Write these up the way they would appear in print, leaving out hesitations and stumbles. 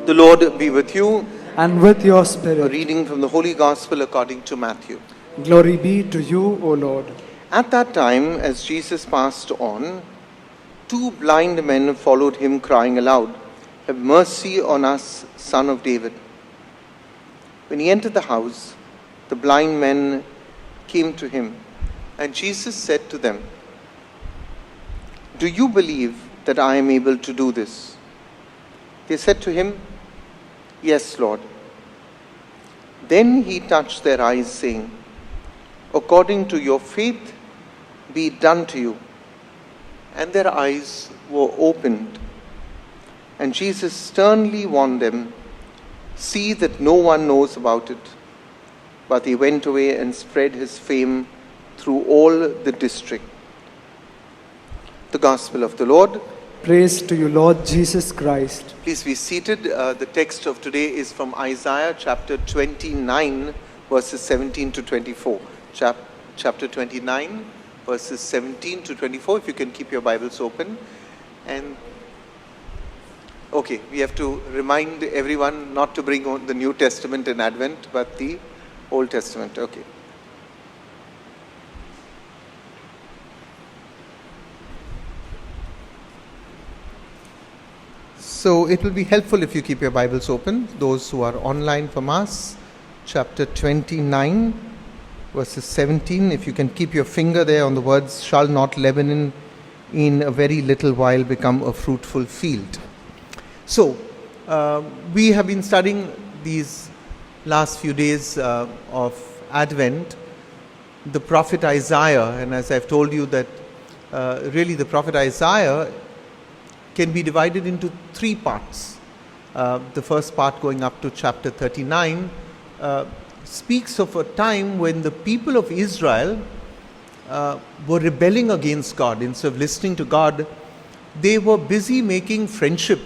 The Lord be with you. And with your A spirit. reading from the Holy Gospel according to Matthew. Glory be to you, O Lord. At that time, as Jesus passed on, 2 blind men followed him, crying aloud, "Have mercy on us, Son of David." When he entered the house, the blind men came to him, and Jesus said to them, "Do you believe that I am able to do this?" They said to him, "Yes, Lord." Then he touched their eyes, saying, "According to your faith, be it done to you." And their eyes were opened. And Jesus sternly warned them, "See that no one knows about it." But they went away and spread his fame through all the district. The Gospel of the Lord. Praise to you, Lord Jesus Christ. Please be seated. The text of today is from Isaiah chapter 29, verses 17 to 24. Chapter 29, verses 17 to 24. If you can keep your Bibles open. And okay, we have to remind everyone not to bring on the New Testament in Advent, but the Old Testament. Okay. So it will be helpful if you keep your Bibles open. Those who are online from us, chapter 29, verses 17. If you can keep your finger there on the words, "Shall not Lebanon in a very little while become a fruitful field?" So we have been studying these last few days of Advent, the prophet Isaiah. And as I've told you that really the prophet Isaiah can be divided into 3 parts. The first part, going up to chapter 39, speaks of a time when the people of Israel were rebelling against God. Instead of listening to God, they were busy making friendship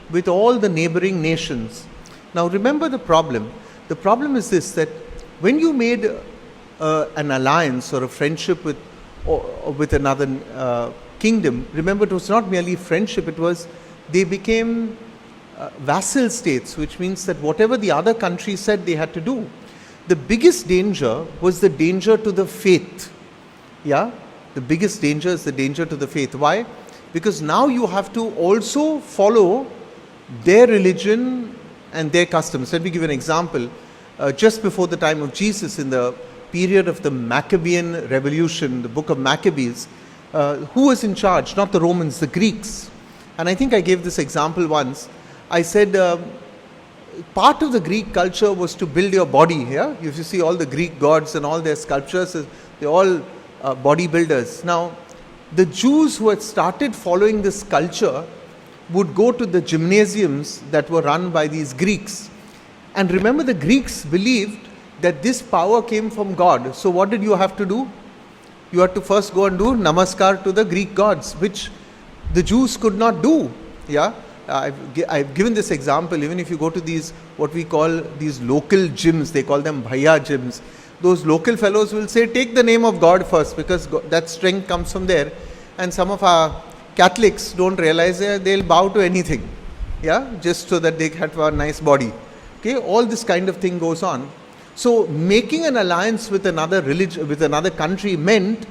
with all the neighboring nations. Now remember the problem. The problem is this, that when you made an alliance or a friendship with another kingdom, remember it was not merely friendship, it was they became vassal states, which means that whatever the other country said they had to do. The biggest danger was the danger to the faith. Yeah, the biggest danger is the danger to the faith. Why? Because now you have to also follow their religion and their customs. Let me give you an example. Just before the time of Jesus, in the period of the Maccabean revolution, the book of Maccabees, who was in charge? Not the Romans, the Greeks. And I think I gave this example once. I said part of the Greek culture was to build your body. Yeah, if you see all the Greek gods and all their sculptures, they're all bodybuilders. Now, the Jews who had started following this culture would go to the gymnasiums that were run by these Greeks. And remember, the Greeks believed that this power came from God. So what did you have to do? You had to first go and do namaskar to the Greek gods, which the Jews could not do. Yeah, I've given this example. Even if you go to these, what we call these local gyms, they call them bhaiya gyms. Those local fellows will say, take the name of God first, because that strength comes from there. And some of our Catholics don't realize that they'll bow to anything. Yeah, just so that they have a nice body. Okay, all this kind of thing goes on. So making an alliance with another religion, with another country, meant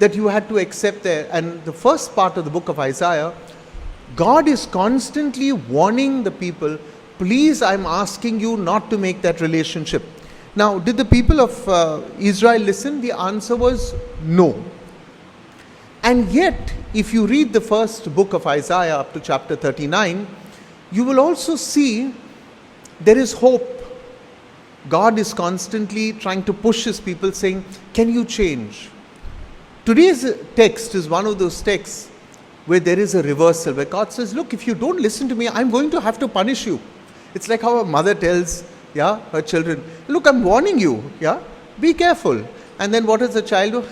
that you had to accept their. And the first part of the book of Isaiah, God is constantly warning the people, please, I'm asking you not to make that relationship. Now, did the people of Israel listen? The answer was no. And yet, if you read the first book of Isaiah up to chapter 39, you will also see there is hope. God is constantly trying to push his people, saying, can you change? Today's text is one of those texts where there is a reversal, where God says, look, if you don't listen to me, I'm going to have to punish you. It's like how a mother tells her children, look, I'm warning you, be careful. And then what does the child do?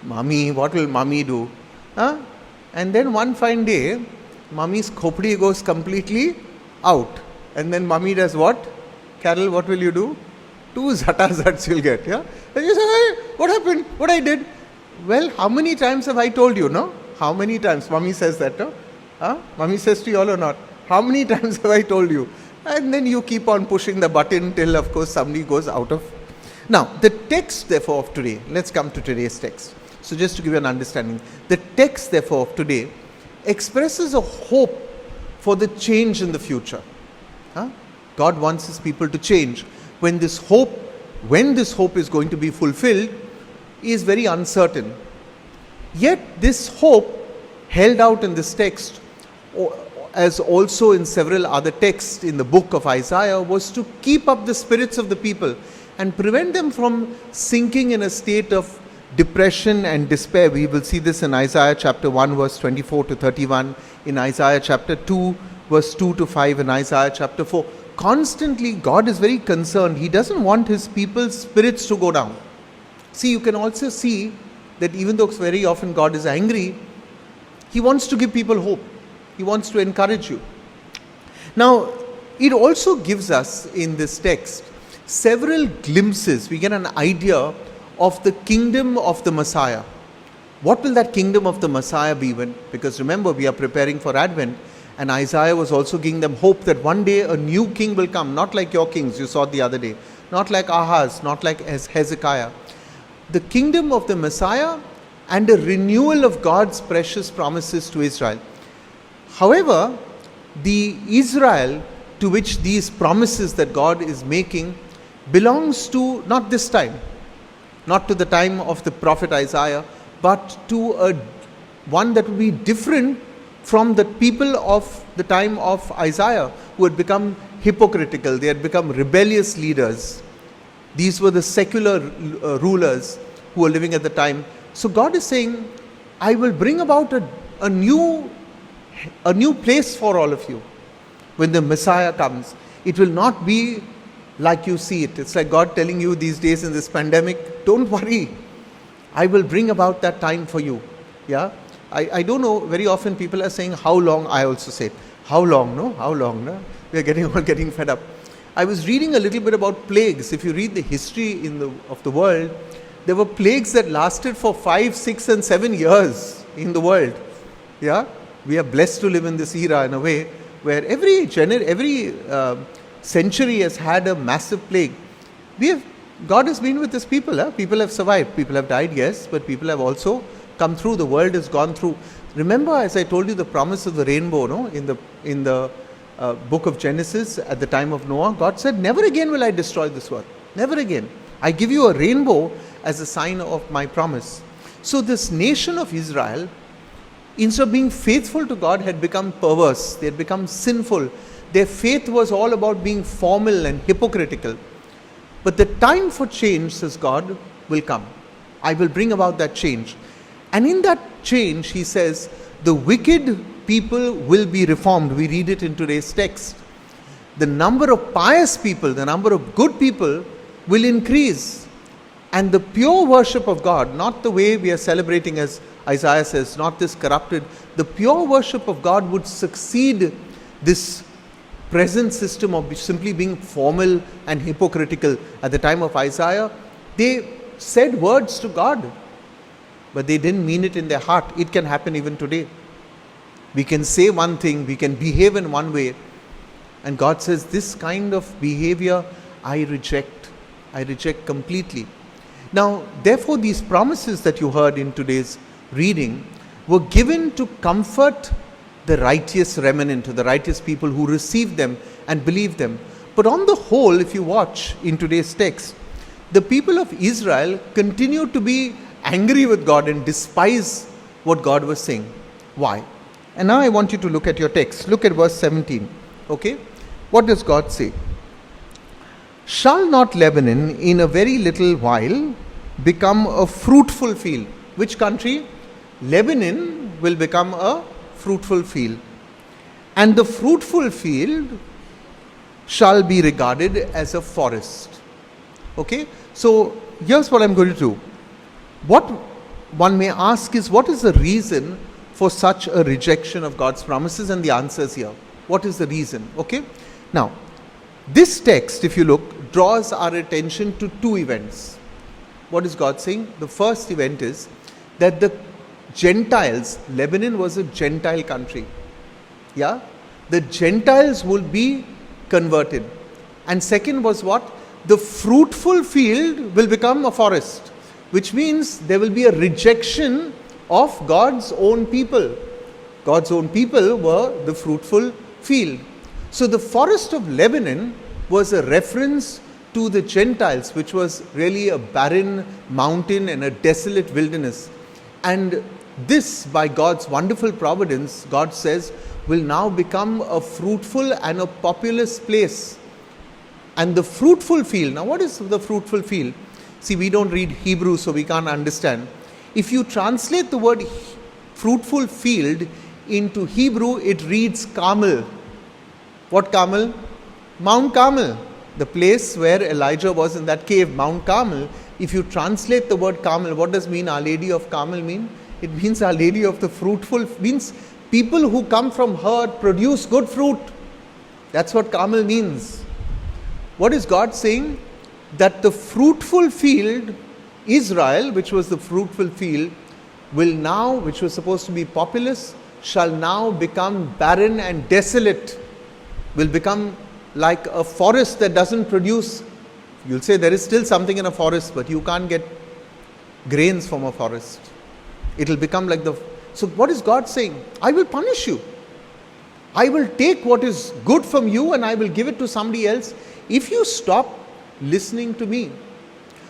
Mommy, what will mommy do? And then one fine day, mommy's khopdi goes completely out. And then mommy does what? Carol, what will you do? 2 zats you'll get. Yeah? And you say, hey, what happened? What I did? Well, how many times have I told you, no? How many times? Mommy says that, no? Mommy says to you all or not? How many times have I told you And then you keep on pushing the button till, of course, somebody goes out of. Now, the text, therefore, of today, let's come to today's text. So, just to give you an understanding, the text, therefore, of today expresses a hope for the change in the future. God wants his people to change. When this hope is going to be fulfilled is very uncertain. Yet, this hope held out in this text, as also in several other texts in the book of Isaiah, was to keep up the spirits of the people and prevent them from sinking in a state of depression and despair. We will see this in Isaiah chapter 1 verse 24 to 31, in Isaiah chapter 2 verse 2 to 5, in Isaiah chapter 4. Constantly God is very concerned. He doesn't want his people's spirits to go down. See, you can also see that even though very often God is angry, he wants to give people hope. He wants to encourage you. Now, it also gives us in this text several glimpses. We get an idea of the kingdom of the Messiah. What will that kingdom of the Messiah be when? Because remember, we are preparing for Advent, and Isaiah was also giving them hope that one day a new king will come, not like your kings you saw the other day, not like Ahaz, not like Hezekiah. The kingdom of the Messiah and a renewal of God's precious promises to Israel. However, the Israel to which these promises that God is making belongs to not this time, not to the time of the prophet Isaiah, but to one that will be different from the people of the time of Isaiah, who had become hypocritical. They had become rebellious leaders. These were the secular rulers who were living at the time. So God is saying, I will bring about a new place for all of you. When the Messiah comes, it will not be like you see it. It's like God telling you these days in this pandemic, don't worry, I will bring about that time for you. Yeah, I don't know, very often people are saying, how long? I also say, how long, no? How long, no? We are all getting fed up. I was reading a little bit about plagues. If you read the history of the world, there were plagues that lasted for 5, 6 and 7 years in the world. Yeah, we are blessed to live in this era in a way where every century has had a massive plague. God has been with his people. People have survived. People have died, yes, but people have also come through. The world has gone through. Remember, as I told you, the promise of the rainbow, no? In the book of Genesis, at the time of Noah, God said, never again will I destroy this world. Never again. I give you a rainbow as a sign of my promise. So this nation of Israel, instead of being faithful to God, had become perverse. They had become sinful. Their faith was all about being formal and hypocritical. But the time for change, says God, will come. I will bring about that change. And in that change, he says, the wicked people will be reformed. We read it in today's text. The number of pious people, the number of good people will increase. And the pure worship of God, not the way we are celebrating as Isaiah says, not this corrupted, the pure worship of God would succeed this present system of simply being formal and hypocritical. At the time of Isaiah, they said words to God, but they didn't mean it in their heart. It can happen even today. We can say one thing, we can behave in one way, and God says, this kind of behavior I reject. I reject completely. Now, therefore, these promises that you heard in today's reading were given to comfort the righteous remnant, the righteous people who received them and believed them. But on the whole, if you watch in today's text, the people of Israel continued to be angry with God and despise what God was saying. Why? And now I want you to look at your text. Look at verse 17. Okay? What does God say? Shall not Lebanon in a very little while become a fruitful field? Which country? Lebanon will become a fruitful field. And the fruitful field shall be regarded as a forest. Okay? So here's what I'm going to do. What one may ask is, what is the reason for such a rejection of God's promises? And the answer is here. What is the reason? Okay? Now, this text, if you look, draws our attention to two events. What is God saying? The first event is that the Gentiles, Lebanon was a Gentile country. Yeah? The Gentiles will be converted. And second was what? The fruitful field will become a forest, which means there will be a rejection of God's own people. God's own people were the fruitful field. So the forest of Lebanon was a reference to the Gentiles, which was really a barren mountain and a desolate wilderness. And this, by God's wonderful providence, God says, will now become a fruitful and a populous place. And the fruitful field, now what is the fruitful field? See, we don't read Hebrew, so we can't understand. If you translate the word fruitful field into Hebrew, it reads Carmel. What Carmel? Mount Carmel. The place where Elijah was in that cave, Mount Carmel. If you translate the word Carmel, what does mean Our Lady of Carmel mean? It means Our Lady of the fruitful, means people who come from her produce good fruit. That's what Carmel means. What is God saying? That the fruitful field, Israel, which was the fruitful field, will now, which was supposed to be populous, shall now become barren and desolate, will become like a forest that doesn't produce. You'll say there is still something in a forest, but you can't get grains from a forest. It will become like the... So what is God saying? I will punish you. I will take what is good from you and I will give it to somebody else if you stop listening to me.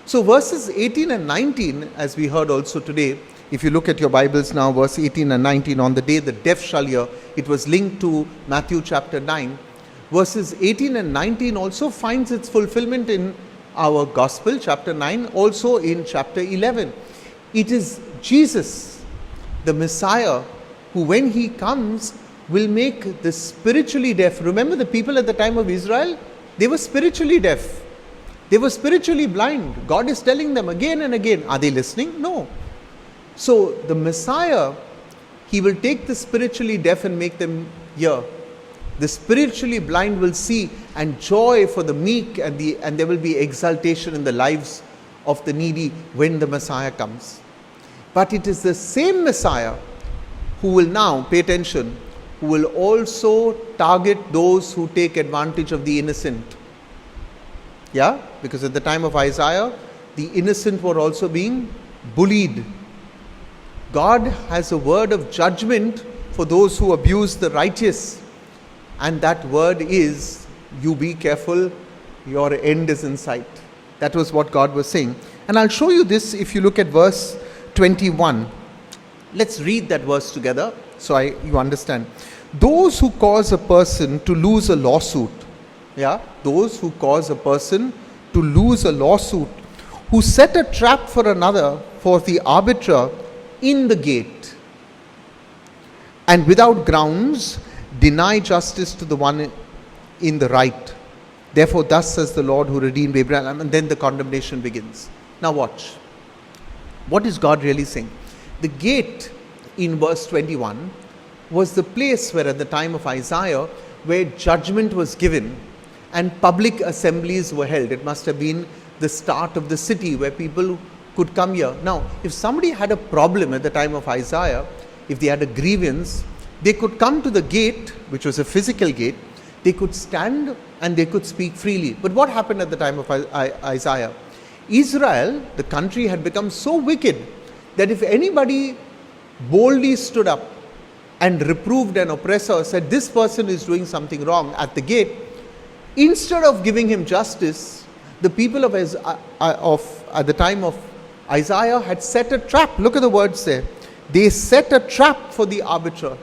So verses 18 and 19, as we heard also today, if you look at your Bibles now, verse 18 and 19, on the day the deaf shall hear, it was linked to Matthew chapter 9. Verses 18 and 19 also finds its fulfillment in our Gospel, chapter 9, also in chapter 11. It is Jesus, the Messiah, who when he comes will make the spiritually deaf. Remember the people at the time of Israel? They were spiritually deaf. They were spiritually blind. God is telling them again and again. Are they listening? No. So the Messiah, he will take the spiritually deaf and make them hear. The spiritually blind will see, and joy for the meek, and there will be exaltation in the lives of the needy when the Messiah comes. But it is the same Messiah who will now, pay attention, who will also target those who take advantage of the innocent. Yeah, because at the time of Isaiah, the innocent were also being bullied. God has a word of judgment for those who abuse the righteous. And that word is, you be careful, your end is in sight. That was what God was saying. And I'll show you this if you look at verse 21. Let's read that verse together so you understand. Those who cause a person to lose a lawsuit, those who cause a person to lose a lawsuit, who set a trap for another for the arbiter in the gate, and without grounds deny justice to the one in the right. Therefore, thus says the Lord who redeemed Abraham. And then the condemnation begins. Now watch. What is God really saying? The gate in verse 21 was the place where at the time of Isaiah, where judgment was given and public assemblies were held. It must have been the start of the city where people could come here. Now, if somebody had a problem at the time of Isaiah, if they had a grievance, they could come to the gate, which was a physical gate. They could stand and they could speak freely. But what happened at the time of Isaiah? Israel, the country, had become so wicked that if anybody boldly stood up and reproved an oppressor, said this person is doing something wrong at the gate, instead of giving him justice, the people of at the time of Isaiah had set a trap. Look at the words there. They set a trap for the arbiter.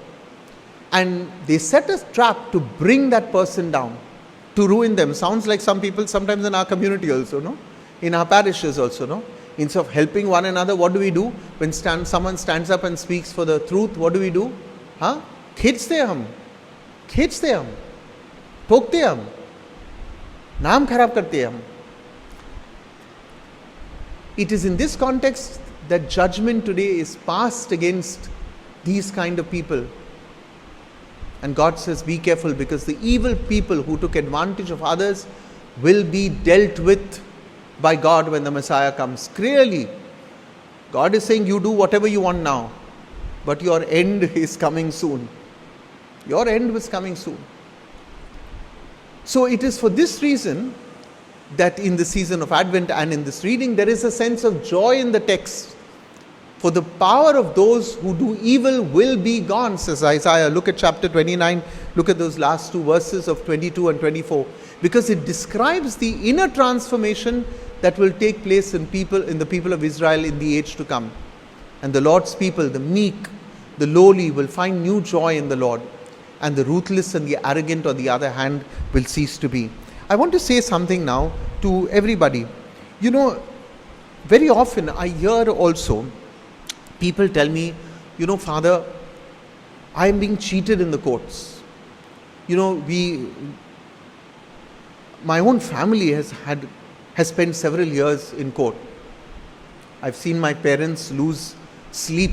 And they set a trap to bring that person down, to ruin them. Sounds like some people sometimes in our community also, no? In our parishes also, no? Instead of helping one another, what do? When someone stands up and speaks for the truth, what do? खींचते हम, ठोकते हम, नाम खराब करते हम. It is in this context that judgment today is passed against these kind of people. And God says, be careful, because the evil people who took advantage of others will be dealt with by God when the Messiah comes. Clearly, God is saying, you do whatever you want now, but your end is coming soon. Your end is coming soon. So it is for this reason that in the season of Advent and in this reading, there is a sense of joy in the text. For the power of those who do evil will be gone, says Isaiah. Look at chapter 29. Look at those last two verses of 22 and 24. Because it describes the inner transformation that will take place in the people of Israel in the age to come. And the Lord's people, the meek, the lowly, will find new joy in the Lord. And the ruthless and the arrogant, on the other hand, will cease to be. I want to say something now to everybody. You know, very often I hear also people tell me, you know, Father, I am being cheated in the courts. You know, my own family has spent several years in court. I've seen my parents lose sleep.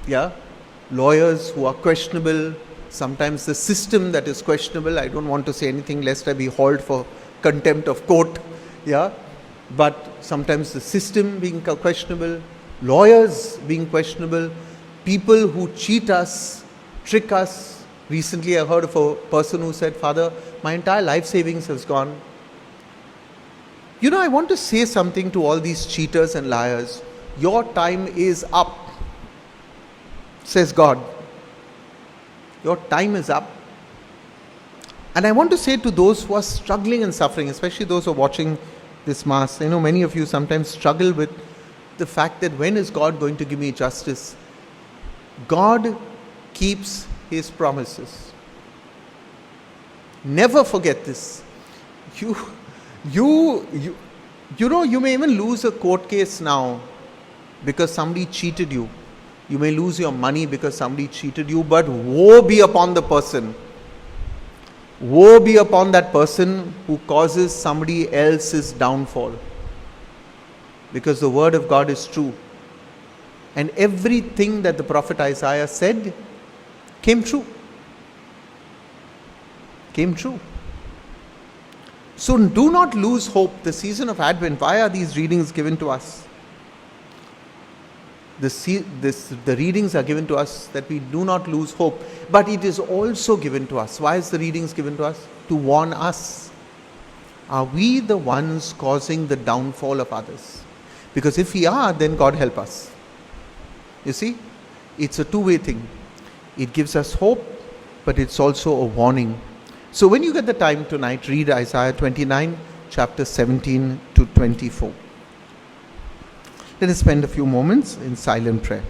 Yeah, lawyers who are questionable. Sometimes the system that is questionable. I don't want to say anything lest I be hauled for contempt of court. Yeah, but sometimes the system being questionable. Lawyers being questionable, people who cheat us, trick us. Recently I heard of a person who said, Father, my entire life savings has gone. You know, I want to say something to all these cheaters and liars. Your time is up, says God. Your time is up. And I want to say to those who are struggling and suffering, especially those who are watching this Mass, I know many of you sometimes struggle with the fact that when is God going to give me justice? God keeps His promises. Never forget this. You know, you may even lose a court case now because somebody cheated you. You may lose your money because somebody cheated you, but woe be upon the person. Woe be upon that person who causes somebody else's downfall. Because the word of God is true. And everything that the prophet Isaiah said came true. Came true. So do not lose hope. The season of Advent, why are these readings given to us? The readings are given to us that we do not lose hope. But it is also given to us. Why is the readings given to us? To warn us. Are we the ones causing the downfall of others? Because if we are, then God help us. You see, it's a two-way thing. It gives us hope, but it's also a warning. So when you get the time tonight, read Isaiah 29, chapter 17 to 24. Let us spend a few moments in silent prayer.